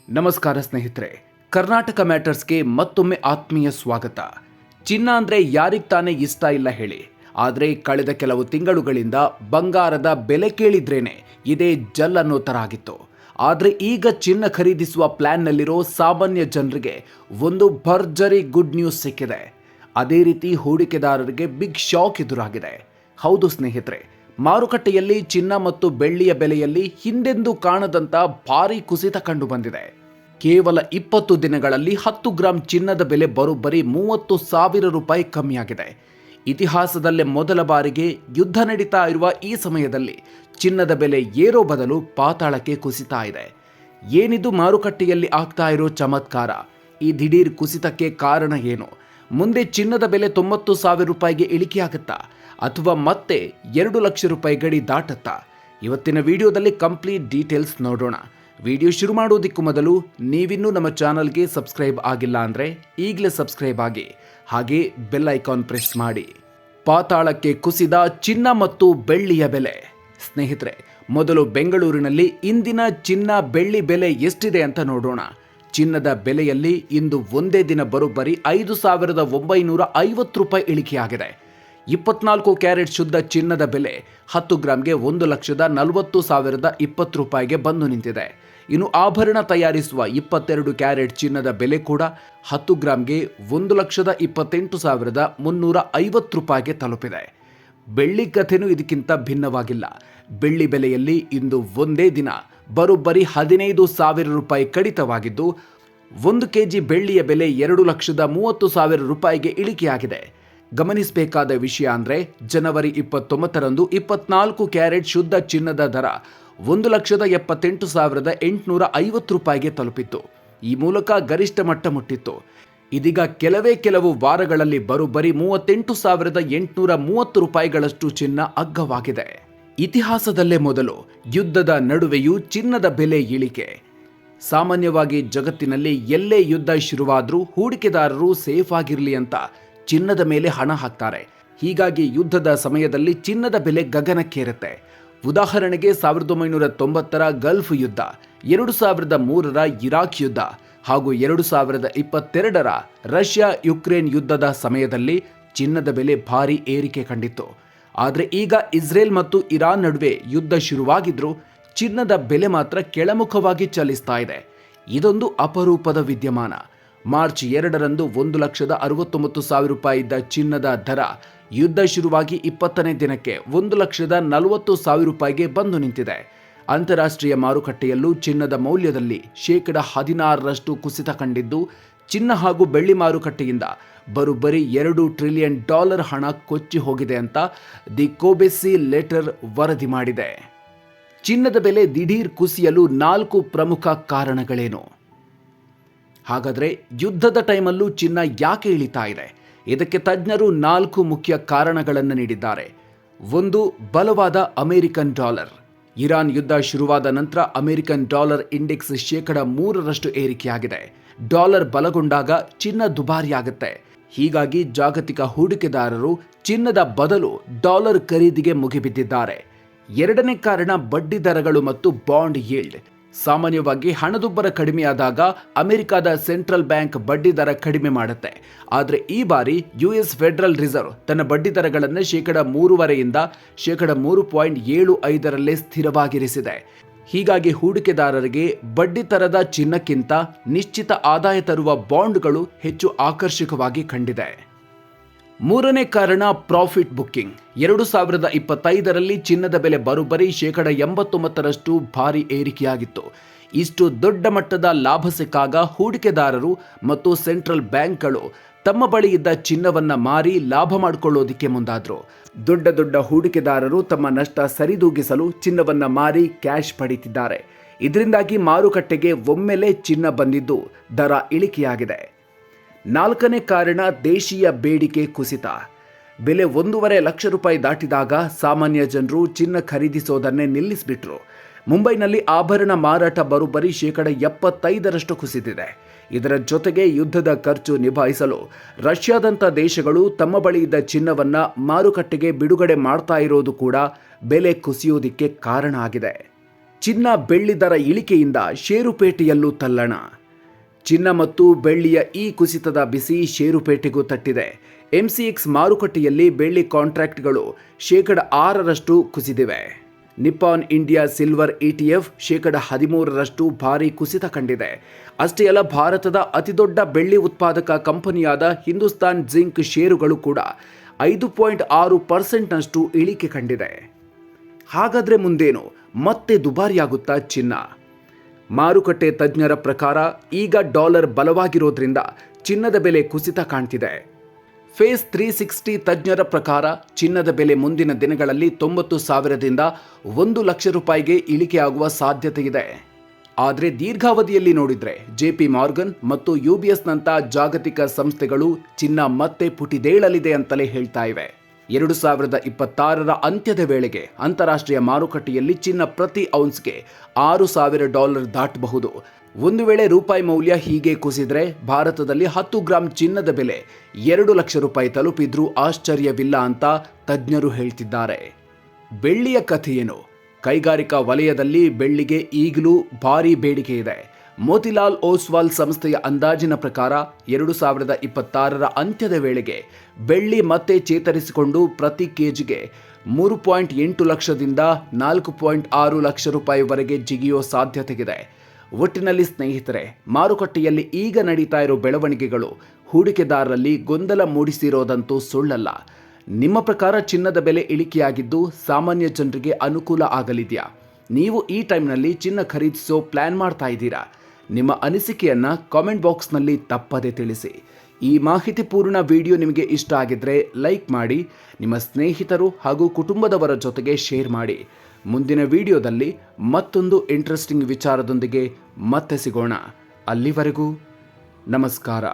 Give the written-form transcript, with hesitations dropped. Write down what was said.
ನಮಸ್ಕಾರ ಸ್ನೇಹಿತರೆ, ಕರ್ನಾಟಕ ಮ್ಯಾಟರ್ಸ್ಗೆ ಮತ್ತೊಮ್ಮೆ ಆತ್ಮೀಯ ಸ್ವಾಗತ. ಚಿನ್ನ ಅಂದರೆ ಯಾರಿಗೆ ತಾನೇ ಇಷ್ಟ ಇಲ್ಲ ಹೇಳಿ. ಆದರೆ ಕಳೆದ ಕೆಲವು ತಿಂಗಳುಗಳಿಂದ ಬಂಗಾರದ ಬೆಲೆ ಕೇಳಿದ್ರೇನೆ ಇದೇ ಜಲ್ ಅನ್ನೋ ಥರ ಆಗಿತ್ತು. ಆದರೆ ಈಗ ಚಿನ್ನ ಖರೀದಿಸುವ ಪ್ಲ್ಯಾನ್ನಲ್ಲಿರೋ ಸಾಮಾನ್ಯ ಜನರಿಗೆ ಒಂದು ಭರ್ಜರಿ ಗುಡ್ ನ್ಯೂಸ್ ಸಿಕ್ಕಿದೆ. ಅದೇ ರೀತಿ ಹೂಡಿಕೆದಾರರಿಗೆ ಬಿಗ್ ಶಾಕ್ ಎದುರಾಗಿದೆ. ಹೌದು ಸ್ನೇಹಿತರೆ, ಮಾರುಕಟ್ಟೆಯಲ್ಲಿ ಚಿನ್ನ ಮತ್ತು ಬೆಳ್ಳಿಯ ಬೆಲೆಯಲ್ಲಿ ಹಿಂದೆಂದೂ ಕಾಣದಂತ ಭಾರಿ ಕುಸಿತ ಕಂಡು ಬಂದಿದೆ. ಕೇವಲ 20 ದಿನಗಳಲ್ಲಿ 10 ಗ್ರಾಂ ಚಿನ್ನದ ಬೆಲೆ ಬರೋಬ್ಬರಿ 30,000 ರೂಪಾಯಿ ಕಮ್ಮಿಯಾಗಿದೆ. ಇತಿಹಾಸದಲ್ಲೇ ಮೊದಲ ಬಾರಿಗೆ ಯುದ್ಧ ನಡೀತಾ ಇರುವ ಈ ಸಮಯದಲ್ಲಿ ಚಿನ್ನದ ಬೆಲೆ ಏರೋ ಬದಲು ಪಾತಾಳಕ್ಕೆ ಕುಸಿತಾ ಇದೆ. ಏನಿದು ಮಾರುಕಟ್ಟೆಯಲ್ಲಿ ಆಗ್ತಾ ಇರೋ ಚಮತ್ಕಾರ? ಈ ದಿಢೀರ್ ಕುಸಿತಕ್ಕೆ ಕಾರಣ ಏನು? ಮುಂದೆ ಚಿನ್ನದ ಬೆಲೆ 90,000 ರೂಪಾಯಿಗೆ ಇಳಿಕೆಯಾಗುತ್ತಾ ಅಥವಾ ಮತ್ತೆ 2 ಲಕ್ಷ ರೂಪಾಯಿ ಗಡಿ ದಾಟುತ್ತಾ? ಇವತ್ತಿನ ವಿಡಿಯೋದಲ್ಲಿ ಕಂಪ್ಲೀಟ್ ಡೀಟೇಲ್ಸ್ ನೋಡೋಣ. ವಿಡಿಯೋ ಶುರು ಮಾಡೋದಕ್ಕೂ ಮೊದಲು ನೀವಿನ್ನೂ ನಮ್ಮ ಚಾನಲ್ಗೆ ಸಬ್ಸ್ಕ್ರೈಬ್ ಆಗಿಲ್ಲ ಅಂದರೆ ಈಗಲೇ ಸಬ್ಸ್ಕ್ರೈಬ್ ಆಗಿ, ಹಾಗೆ ಬೆಲ್ ಐಕಾನ್ ಪ್ರೆಸ್ ಮಾಡಿ. ಪಾತಾಳಕ್ಕೆ ಕುಸಿದ ಚಿನ್ನ ಮತ್ತು ಬೆಳ್ಳಿಯ ಬೆಲೆ. ಸ್ನೇಹಿತರೆ, ಮೊದಲು ಬೆಂಗಳೂರಿನಲ್ಲಿ ಇಂದಿನ ಚಿನ್ನ ಬೆಳ್ಳಿ ಬೆಲೆ ಎಷ್ಟಿದೆ ಅಂತ ನೋಡೋಣ. ಚಿನ್ನದ ಬೆಲೆಯಲ್ಲಿ ಇಂದು ಒಂದೇ ದಿನ ಬರೋಬ್ಬರಿ 5,950 ರೂಪಾಯಿ ಇಳಿಕೆಯಾಗಿದೆ. 24 ಕ್ಯಾರೆಟ್ ಶುದ್ಧ ಚಿನ್ನದ ಬೆಲೆ 10 ಗ್ರಾಂಗೆ 1,40,020 ರೂಪಾಯಿಗೆ ಬಂದು ನಿಂತಿದೆ. ಇನ್ನು ಆಭರಣ ತಯಾರಿಸುವ 22 ಕ್ಯಾರೆಟ್ ಚಿನ್ನದ ಬೆಲೆ ಕೂಡ 10 ಗ್ರಾಂಗೆ 1,28,350 ರೂಪಾಯಿಗೆ ತಲುಪಿದೆ. ಬೆಳ್ಳಿ ಕಥೆನೂ ಇದಕ್ಕಿಂತ ಭಿನ್ನವಾಗಿಲ್ಲ. ಬೆಳ್ಳಿ ಬೆಲೆಯಲ್ಲಿ ಇಂದು ಒಂದೇ ದಿನ ಬರೋಬ್ಬರಿ 15,000 ರೂಪಾಯಿ ಕಡಿತವಾಗಿದ್ದು, 1 ಕೆಜಿ ಬೆಳ್ಳಿಯ ಬೆಲೆ 2,30,000 ರೂಪಾಯಿಗೆ ಇಳಿಕೆಯಾಗಿದೆ. ಗಮನಿಸಬೇಕಾದ ವಿಷಯ ಅಂದರೆ, ಜನವರಿ 29ರಂದು 24 ಕ್ಯಾರೆಟ್ ಶುದ್ಧ ಚಿನ್ನದ ದರ 1,78,850 ರೂಪಾಯಿಗೆ ತಲುಪಿತ್ತು. ಈ ಮೂಲಕ ಗರಿಷ್ಠ ಮಟ್ಟ ಮುಟ್ಟಿತ್ತು. ಇದೀಗ ಕೆಲವು ವಾರಗಳಲ್ಲಿ ಬರೋಬ್ಬರಿ 38,830 ರೂಪಾಯಿಗಳಷ್ಟು ಚಿನ್ನ ಅಗ್ಗವಾಗಿದೆ. ಇತಿಹಾಸದಲ್ಲೇ ಮೊದಲು ಯುದ್ಧದ ನಡುವೆಯೂ ಚಿನ್ನದ ಬೆಲೆ ಇಳಿಕೆ. ಸಾಮಾನ್ಯವಾಗಿ ಜಗತ್ತಿನಲ್ಲಿ ಎಲ್ಲೇ ಯುದ್ಧ ಶುರುವಾದರೂ ಹೂಡಿಕೆದಾರರು ಸೇಫ್ ಆಗಿರಲಿ ಅಂತ ಚಿನ್ನದ ಮೇಲೆ ಹಣ ಹಾಕ್ತಾರೆ. ಹೀಗಾಗಿ ಯುದ್ಧದ ಸಮಯದಲ್ಲಿ ಚಿನ್ನದ ಬೆಲೆ ಗಗನಕ್ಕೇರುತ್ತೆ. ಉದಾಹರಣೆಗೆ 1990ರ ಗಲ್ಫ್ ಯುದ್ಧ, 2003ರ ಇರಾಕ್ ಯುದ್ಧ ಹಾಗೂ 2022ರ ರಷ್ಯಾ ಯುಕ್ರೇನ್ ಯುದ್ಧದ ಸಮಯದಲ್ಲಿ ಚಿನ್ನದ ಬೆಲೆ ಭಾರಿ ಏರಿಕೆ ಕಂಡಿತ್ತು. ಆದರೆ ಈಗ ಇಸ್ರೇಲ್ ಮತ್ತು ಇರಾನ್ ನಡುವೆ ಯುದ್ಧ ಶುರುವಾಗಿದ್ರೂ ಚಿನ್ನದ ಬೆಲೆ ಮಾತ್ರ ಕೆಳಮುಖವಾಗಿ ಚಲಿಸ್ತಾ ಇದೆ. ಇದೊಂದು ಅಪರೂಪದ ವಿದ್ಯಮಾನ. ಮಾರ್ಚ್ 2ರಂದು 1,69,000 ರೂಪಾಯಿ ಇದ್ದ ಚಿನ್ನದ ದರ ಯುದ್ಧ ಶುರುವಾಗಿ 20ನೇ ದಿನಕ್ಕೆ 1,40,000 ರೂಪಾಯಿಗೆ ಬಂದು ನಿಂತಿದೆ. ಅಂತಾರಾಷ್ಟ್ರೀಯ ಮಾರುಕಟ್ಟೆಯಲ್ಲೂ ಚಿನ್ನದ ಮೌಲ್ಯದಲ್ಲಿ 16% ಕುಸಿತ ಕಂಡಿದ್ದು, ಚಿನ್ನ ಹಾಗೂ ಬೆಳ್ಳಿ ಮಾರುಕಟ್ಟೆಯಿಂದ ಬರೋಬ್ಬರಿ $2 ಟ್ರಿಲಿಯನ್ ಹಣ ಕೊಚ್ಚಿ ಹೋಗಿದೆ ಅಂತ ದಿ ಕೋಬೆಸ್ಸಿ ಲೆಟರ್ ವರದಿ ಮಾಡಿದೆ. ಚಿನ್ನದ ಬೆಲೆ ದಿಢೀರ್ ಕುಸಿಯಲು 4 ಪ್ರಮುಖ ಕಾರಣಗಳೇನು? ಹಾಗಾದರೆ ಯುದ್ಧದ ಟೈಮಲ್ಲೂ ಚಿನ್ನ ಯಾಕೆ ಇಳಿತಾ ಇದೆ? ಇದಕ್ಕೆ ತಜ್ಞರು 4 ಮುಖ್ಯ ಕಾರಣಗಳನ್ನು ನೀಡಿದ್ದಾರೆ. 1. ಬಲವಾದ ಅಮೆರಿಕನ್ ಡಾಲರ್. ಇರಾನ್ ಯುದ್ಧ ಶುರುವಾದ ನಂತರ ಅಮೆರಿಕನ್ ಡಾಲರ್ ಇಂಡೆಕ್ಸ್ 3% ಏರಿಕೆಯಾಗಿದೆ. ಡಾಲರ್ ಬಲಗೊಂಡಾಗ ಚಿನ್ನ ದುಬಾರಿಯಾಗುತ್ತೆ. ಹೀಗಾಗಿ ಜಾಗತಿಕ ಹೂಡಿಕೆದಾರರು ಚಿನ್ನದ ಬದಲು ಡಾಲರ್ ಖರೀದಿಗೆ ಮುಗಿಬಿದ್ದಿದ್ದಾರೆ. 2ನೇ ಕಾರಣ ಬಡ್ಡಿ ದರಗಳು ಮತ್ತು ಬಾಂಡ್ ಯೀಲ್ಡ್. ಸಾಮಾನ್ಯವಾಗಿ ಹಣದುಬ್ಬರ ಕಡಿಮೆಯಾದಾಗ ಅಮೆರಿಕದ ಸೆಂಟ್ರಲ್ ಬ್ಯಾಂಕ್ ಬಡ್ಡಿ ದರ ಕಡಿಮೆ ಮಾಡುತ್ತೆ. ಆದರೆ ಈ ಬಾರಿ US ಫೆಡರಲ್ ರಿಸರ್ವ್ ತನ್ನ ಬಡ್ಡಿ ದರಗಳನ್ನು 3.5%ರಿಂದ 3.75%ರಲ್ಲೇ ಸ್ಥಿರವಾಗಿರಿಸಿದೆ. ಹೀಗಾಗಿ ಹೂಡಿಕೆದಾರರಿಗೆ ಬಡ್ಡಿ ದರದ ಚಿನ್ನಕ್ಕಿಂತ ನಿಶ್ಚಿತ ಆದಾಯ ತರುವ ಬಾಂಡ್ಗಳು ಹೆಚ್ಚು ಆಕರ್ಷಕವಾಗಿ ಕಂಡಿದೆ. 3ನೇ ಕಾರಣ ಪ್ರಾಫಿಟ್ ಬುಕ್ಕಿಂಗ್. 2025ರಲ್ಲಿ ಚಿನ್ನದ ಬೆಲೆ ಬರೋಬ್ಬರಿ 89% ಭಾರಿ ಏರಿಕೆಯಾಗಿತ್ತು. ಇಷ್ಟು ದೊಡ್ಡ ಮಟ್ಟದ ಲಾಭ ಸಿಕ್ಕಾಗ ಹೂಡಿಕೆದಾರರು ಮತ್ತು ಸೆಂಟ್ರಲ್ ಬ್ಯಾಂಕ್ಗಳು ತಮ್ಮ ಬಳಿ ಇದ್ದ ಚಿನ್ನವನ್ನ ಮಾರಿ ಲಾಭ ಮಾಡಿಕೊಳ್ಳೋದಕ್ಕೆ ಮುಂದಾದ್ರು. ದೊಡ್ಡ ಹೂಡಿಕೆದಾರರು ತಮ್ಮ ನಷ್ಟ ಸರಿದೂಗಿಸಲು ಚಿನ್ನವನ್ನ ಮಾರಿ ಕ್ಯಾಶ್ ಪಡೀತಿದ್ದಾರೆ. ಇದರಿಂದಾಗಿ ಮಾರುಕಟ್ಟೆಗೆ ಒಮ್ಮೆಲೆ ಚಿನ್ನ ಬಂದಿದ್ದು ದರ ಇಳಿಕೆಯಾಗಿದೆ. 4ನೇ ಕಾರಣ ದೇಶೀಯ ಬೇಡಿಕೆ ಕುಸಿತ. ಬೆಲೆ 1.5 ಲಕ್ಷ ರೂಪಾಯಿ ದಾಟಿದಾಗ ಸಾಮಾನ್ಯ ಜನರು ಚಿನ್ನ ಖರೀದಿಸೋದನ್ನೇ ನಿಲ್ಲಿಸಿಬಿಟ್ರು. ಮುಂಬೈನಲ್ಲಿ ಆಭರಣ ಮಾರಾಟ ಬರೋಬ್ಬರಿ 75% ಕುಸಿದಿದೆ. ಇದರ ಜೊತೆಗೆ ಯುದ್ಧದ ಖರ್ಚು ನಿಭಾಯಿಸಲು ರಷ್ಯಾದಂಥ ದೇಶಗಳು ತಮ್ಮ ಬಳಿ ಇದ್ದ ಚಿನ್ನವನ್ನ ಮಾರುಕಟ್ಟೆಗೆ ಬಿಡುಗಡೆ ಮಾಡ್ತಾ ಇರೋದು ಕೂಡ ಬೆಲೆ ಕುಸಿಯೋದಿಕ್ಕೆ ಕಾರಣ ಆಗಿದೆ. ಚಿನ್ನ ಬೆಳ್ಳಿ ದರ ಇಳಿಕೆಯಿಂದ ಷೇರುಪೇಟೆಯಲ್ಲೂ ತಲ್ಲಣ. ಚಿನ್ನ ಮತ್ತು ಬೆಳ್ಳಿಯ ಈ ಕುಸಿತದ ಬಿಸಿ ಷೇರುಪೇಟೆಗೂ ತಟ್ಟಿದೆ. ಎಂಸಿಎಕ್ಸ್ ಮಾರುಕಟ್ಟೆಯಲ್ಲಿ ಬೆಳ್ಳಿ ಕಾಂಟ್ರಾಕ್ಟ್ಗಳು 6% ಕುಸಿದಿವೆ. ನಿಪ್ಪಾನ್ ಇಂಡಿಯಾ ಸಿಲ್ವರ್ ETF 13% ಭಾರಿ ಕುಸಿತ ಕಂಡಿದೆ. ಅಷ್ಟೇ ಅಲ್ಲ, ಭಾರತದ ಅತಿದೊಡ್ಡ ಬೆಳ್ಳಿ ಉತ್ಪಾದಕ ಕಂಪನಿಯಾದ ಹಿಂದೂಸ್ತಾನ್ ಜಿಂಕ್ ಷೇರುಗಳು ಕೂಡ 5.6%ನಷ್ಟು ಇಳಿಕೆ ಕಂಡಿದೆ. ಹಾಗಾದ್ರೆ ಮುಂದೇನು? ಮತ್ತೆ ದುಬಾರಿಯಾಗುತ್ತಾ ಚಿನ್ನ? ಮಾರುಕಟ್ಟೆ ತಜ್ಞರ ಪ್ರಕಾರ ಈಗ ಡಾಲರ್ ಬಲವಾಗಿರೋದ್ರಿಂದ ಚಿನ್ನದ ಬೆಲೆ ಕುಸಿತ ಕಾಣ್ತಿದೆ. ಫೇಸ್ 360 ತಜ್ಞರ ಪ್ರಕಾರ ಚಿನ್ನದ ಬೆಲೆ ಮುಂದಿನ ದಿನಗಳಲ್ಲಿ 90,000ದಿಂದ 1 ಲಕ್ಷ ರೂಪಾಯಿಗೆ ಇಳಿಕೆಯಾಗುವ ಸಾಧ್ಯತೆ ಇದೆ. ಆದರೆ ದೀರ್ಘಾವಧಿಯಲ್ಲಿ ನೋಡಿದ್ರೆ JP ಮಾರ್ಗನ್ ಮತ್ತು UBSನಂಥ ಜಾಗತಿಕ ಸಂಸ್ಥೆಗಳು ಚಿನ್ನ ಮತ್ತೆ ಪುಟಿದೇಳಲಿದೆ ಅಂತಲೇ ಹೇಳ್ತಾ ಇವೆ. 2026ರ ಅಂತ್ಯದ ವೇಳೆಗೆ ಅಂತಾರಾಷ್ಟ್ರೀಯ ಮಾರುಕಟ್ಟೆಯಲ್ಲಿ ಚಿನ್ನ ಪ್ರತಿ ಔನ್ಸ್ಗೆ $6,000 ದಾಟಬಹುದು. ಒಂದು ವೇಳೆ ರೂಪಾಯಿ ಮೌಲ್ಯ ಹೀಗೆ ಕುಸಿದ್ರೆ ಭಾರತದಲ್ಲಿ 10 ಗ್ರಾಂ ಚಿನ್ನದ ಬೆಲೆ 2 ಲಕ್ಷ ರೂಪಾಯಿ ತಲುಪಿದ್ರೂ ಆಶ್ಚರ್ಯವಿಲ್ಲ ಅಂತ ತಜ್ಞರು ಹೇಳ್ತಿದ್ದಾರೆ. ಬೆಳ್ಳಿಯ ಕಥೆಯೇನು? ಕೈಗಾರಿಕಾ ವಲಯದಲ್ಲಿ ಬೆಳ್ಳಿಗೆ ಈಗಲೂ ಭಾರೀ ಬೇಡಿಕೆ ಇದೆ. ಮೋತಿಲಾಲ್ ಓಸ್ವಾಲ್ ಸಂಸ್ಥೆಯ ಅಂದಾಜಿನ ಪ್ರಕಾರ 2026ರ ಅಂತ್ಯದ ವೇಳೆಗೆ ಬೆಳ್ಳಿ ಮತ್ತೆ ಚೇತರಿಸಿಕೊಂಡು ಪ್ರತಿ ಕೆಜಿಗೆ 3.8 ಲಕ್ಷದಿಂದ 4.6 ಲಕ್ಷ ರೂಪಾಯಿವರೆಗೆ ಜಿಗಿಯೋ ಸಾಧ್ಯತೆಗಿದೆ. ಒಟ್ಟಿನಲ್ಲಿ ಸ್ನೇಹಿತರೆ, ಮಾರುಕಟ್ಟೆಯಲ್ಲಿ ಈಗ ನಡೀತಾ ಇರೋ ಬೆಳವಣಿಗೆಗಳು ಹೂಡಿಕೆದಾರರಲ್ಲಿ ಗೊಂದಲ ಮೂಡಿಸಿರೋದಂತೂ ಸುಳ್ಳಲ್ಲ. ನಿಮ್ಮ ಪ್ರಕಾರ ಚಿನ್ನದ ಬೆಲೆ ಇಳಿಕೆಯಾಗಿದ್ದು ಸಾಮಾನ್ಯ ಜನರಿಗೆ ಅನುಕೂಲ ಆಗಲಿದೆಯಾ? ನೀವು ಈ ಟೈಮ್ನಲ್ಲಿ ಚಿನ್ನ ಖರೀದಿಸೋ ಪ್ಲಾನ್ ಮಾಡ್ತಾ ಇದ್ದೀರಾ? ನಿಮ್ಮ ಅನಿಸಿಕೆಯನ್ನು ಕಾಮೆಂಟ್ ಬಾಕ್ಸ್ನಲ್ಲಿ ತಪ್ಪದೆ ತಿಳಿಸಿ. ಈ ಮಾಹಿತಿಪೂರ್ಣ ವಿಡಿಯೋ ನಿಮಗೆ ಇಷ್ಟ ಆಗಿದ್ರೆ ಲೈಕ್ ಮಾಡಿ, ನಿಮ್ಮ ಸ್ನೇಹಿತರು ಹಾಗೂ ಕುಟುಂಬದವರ ಜೊತೆಗೆ ಶೇರ್ ಮಾಡಿ. ಮುಂದಿನ ವಿಡಿಯೋದಲ್ಲಿ ಮತ್ತೊಂದು ಇಂಟ್ರೆಸ್ಟಿಂಗ್ ವಿಚಾರದೊಂದಿಗೆ ಮತ್ತೆ ಸಿಗೋಣ. ಅಲ್ಲಿವರೆಗೂ ನಮಸ್ಕಾರ.